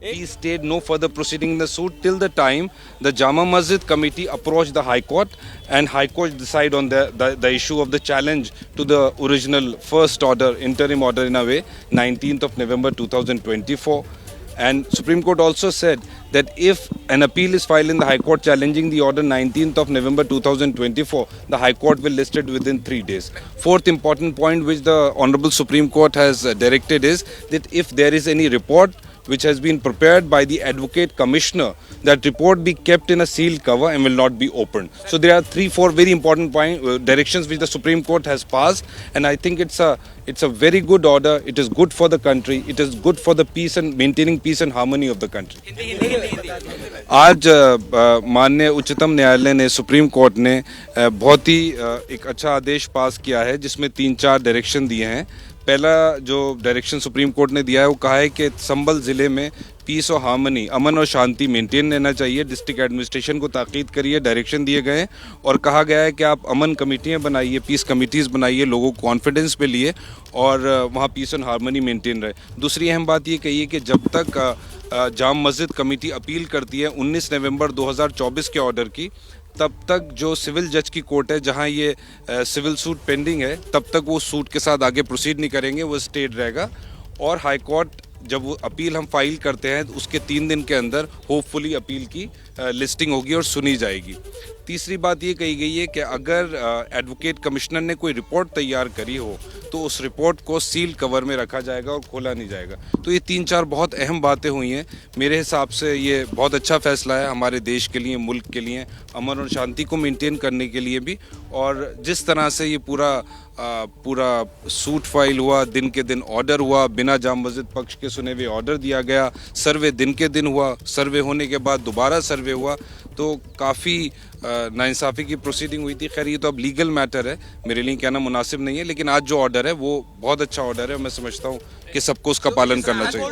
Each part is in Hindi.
He stayed no further proceeding in the suit till the time the Jama Masjid committee approached the High Court and High Court decide on the issue of the challenge to the original first order, interim order in a way, 19th of November 2024. And Supreme Court also said that if an appeal is filed in the High Court challenging the order 19th of November 2024, the High Court will list it within 3 days. Fourth important point which the Honorable Supreme Court has directed is that if there is any report which has been prepared by the Advocate Commissioner, that report be kept in a sealed cover and will not be opened. So there are 3-4 very important directions which the Supreme Court has passed, and I think it's a very good order. It is good for the country. It is good for the peace and maintaining peace and harmony of the country. आज माननीय उच्चतम न्यायालय ने, सुप्रीम कोर्ट ने बहुत ही एक अच्छा आदेश पास किया है जिसमें 3-4 डायरेक्शन दिए हैं। पहला जो डायरेक्शन सुप्रीम कोर्ट ने दिया है वो कहा है कि संभल ज़िले में पीस और हार्मनी, अमन और शांति मेंटेन रहना चाहिए। डिस्ट्रिक्ट एडमिनिस्ट्रेशन को ताकीद करिए, डायरेक्शन दिए गए हैं और कहा गया है कि आप अमन कमेटियां बनाइए, पीस कमेटीज़ बनाइए, लोगों को कॉन्फिडेंस पे लिए और वहाँ पीस एंड हार्मनी मेंटेन रहे। दूसरी अहम बात ये कही है कि जब तक जाम मस्जिद कमेटी अपील करती है 19 नवंबर 2024 के ऑर्डर की, तब तक जो सिविल जज की कोर्ट है जहां ये सिविल सूट पेंडिंग है, तब तक वो सूट के साथ आगे प्रोसीड नहीं करेंगे, वो स्टेड रहेगा। और हाई कोर्ट जब वो अपील हम फाइल करते हैं उसके 3 दिन के अंदर होपफुली अपील की लिस्टिंग होगी और सुनी जाएगी। तीसरी बात ये कही गई है कि अगर एडवोकेट कमिश्नर ने कोई रिपोर्ट तैयार करी हो तो उस रिपोर्ट को सील कवर में रखा जाएगा और खोला नहीं जाएगा। तो ये 3-4 बहुत अहम बातें हुई हैं। मेरे हिसाब से ये बहुत अच्छा फैसला है हमारे देश के लिए, मुल्क के लिए, अमन और शांति को मेंटेन करने के लिए भी। और जिस तरह से ये पूरा सूट फाइल हुआ, दिन के दिन ऑर्डर हुआ, बिना जाम मस्जिद पक्ष के सुने हुए ऑर्डर दिया गया, सर्वे दिन के दिन हुआ, सर्वे होने के बाद दोबारा सर्वे हुआ, तो काफ़ी नाइंसाफ़ी की प्रोसीडिंग हुई थी। खैर ये तो अब लीगल मैटर है, मेरे लिए कहना मुनासिब नहीं है, लेकिन आज जो ऑर्डर है वो बहुत अच्छा ऑर्डर है। मैं समझता हूँ कि सबको उसका पालन करना चाहिए।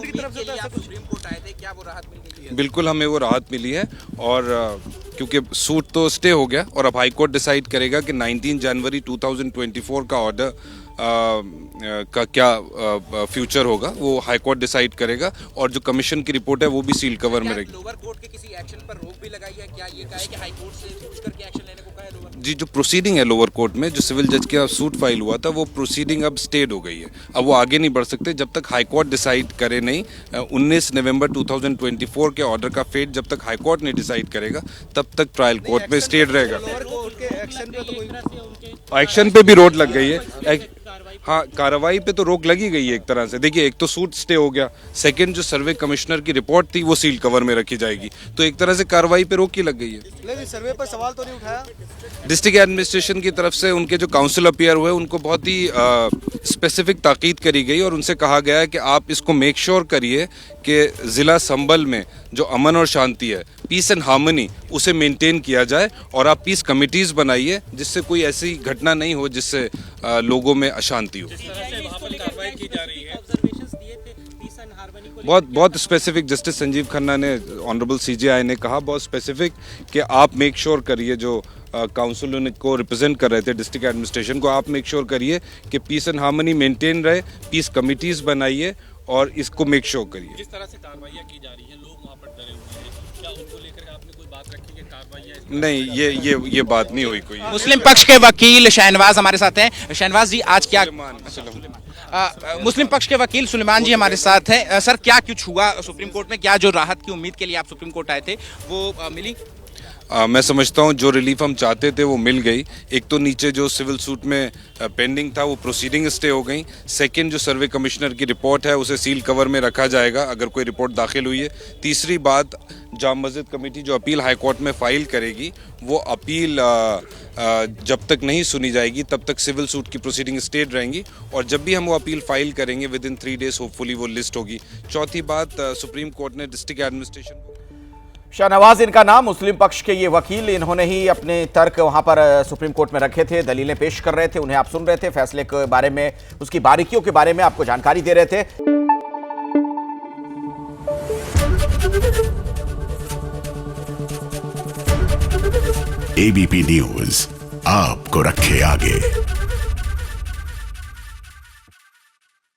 बिल्कुल हमें वो राहत मिली है और क्योंकि सूट तो स्टे हो गया और अब हाई कोर्ट डिसाइड करेगा कि 19 जनवरी 2024 का ऑर्डर का क्या फ्यूचर होगा, वो हाई कोर्ट डिसाइड करेगा। और जो कमीशन की रिपोर्ट है वो भी सील कवर में रहेगी। लोअर कोर्ट के किसी एक्शन पर रोक भी लगाई है क्या? ये कहा है कि हाई कोर्ट से पूछ करके एक्शन लेने को कहा है लोअर? जी, जो प्रोसीडिंग है लोअर कोर्ट में, जो सिविल जज का सूट फाइल हुआ था, वो प्रोसीडिंग अब स्टेड हो गई है। अब वो आगे नहीं बढ़ सकते जब तक हाई कोर्ट डिसाइड करे नहीं। 19 नवंबर 2024 के ऑर्डर का फेट जब तक हाई कोर्ट नहीं डिसाइड करेगा तब तक ट्रायल कोर्ट में स्टेड रहेगा। एक्शन पे भी रोक लग गई है। हाँ, कार्रवाई पे तो रोक लगी गई है एक तरह से। देखिए, एक तो सूट स्टे हो गया, सेकंड जो सर्वे कमिश्नर की रिपोर्ट थी वो सील कवर में रखी जाएगी, तो एक तरह से कार्रवाई पे रोक ही लग गई है। लेकिन सर्वे पर सवाल तो नहीं उठाया डिस्ट्रिक्ट एडमिनिस्ट्रेशन की तरफ से? उनके जो काउंसिल अपीयर हुए उनको बहुत ही स्पेसिफिक ताकीद करी गई और उनसे कहा गया है कि आप इसको मेक श्योर करिए कि ज़िला संभल में जो अमन और शांति है, पीस एंड हार्मनी, उसे मेंटेन किया जाए और आप पीस कमिटीज़ बनाइए जिससे कोई ऐसी घटना नहीं हो जिससे लोगों में अशांति हो। बहुत स्पेसिफिक जस्टिस संजीव खन्ना ने, ऑनरेबल सीजेआई ने कहा बहुत स्पेसिफिक कि आप मेक श्योर करिए, जो काउंसिल को रिप्रेजेंट कर रहे थे डिस्ट्रिक्ट एडमिनिस्ट्रेशन को, आप मेक श्योर करिए कि पीस एंड हार्मनी मेंटेन रहे, पीस कमिटीज़ बनाइए और इसको मेक श्योर करिए। जिस तरह से कार्रवाइयाँ की जा रही हैं, लोग वहाँ पर डरे हुए हैं, क्या उनको लेकर आपने कोई बात रखी है? कार्रवाइयाँ नहीं, ये बात नहीं हुई कोई। मुस्लिम पक्ष के वकील शहनवाज हमारे साथ हैं। शहनवाज जी, आज क्या मुस्लिम पक्ष के वकील सुलेमान जी हमारे साथ हैं। सर, क्या कुछ हुआ सुप्रीम कोर्ट में? क्या जो राहत की उम्मीद के लिए आप सुप्रीम कोर्ट आए थे वो मिली? मैं समझता हूँ जो रिलीफ हम चाहते थे वो मिल गई। एक तो नीचे जो सिविल सूट में पेंडिंग था वो प्रोसीडिंग स्टे हो गई। सेकंड, जो सर्वे कमिश्नर की रिपोर्ट है उसे सील कवर में रखा जाएगा अगर कोई रिपोर्ट दाखिल हुई है। तीसरी बात, जाम मस्जिद कमेटी जो अपील हाई कोर्ट में फाइल करेगी, वो अपील जब तक नहीं सुनी जाएगी तब तक सिविल सूट की प्रोसीडिंग स्टेड रहेंगी और जब भी हम वो अपील फाइल करेंगे विद इन 3 डेज होपफुली वो लिस्ट होगी। चौथी बात, सुप्रीम कोर्ट ने डिस्ट्रिक्ट एडमिनिस्ट्रेशन को, शहनवाज इनका नाम, मुस्लिम पक्ष के ये वकील, इन्होंने ही अपने तर्क वहां पर सुप्रीम कोर्ट में रखे थे, दलीलें पेश कर रहे थे, उन्हें आप सुन रहे थे, फैसले के बारे में, उसकी बारीकियों के बारे में आपको जानकारी दे रहे थे। एबीपी न्यूज आपको रखे आगे।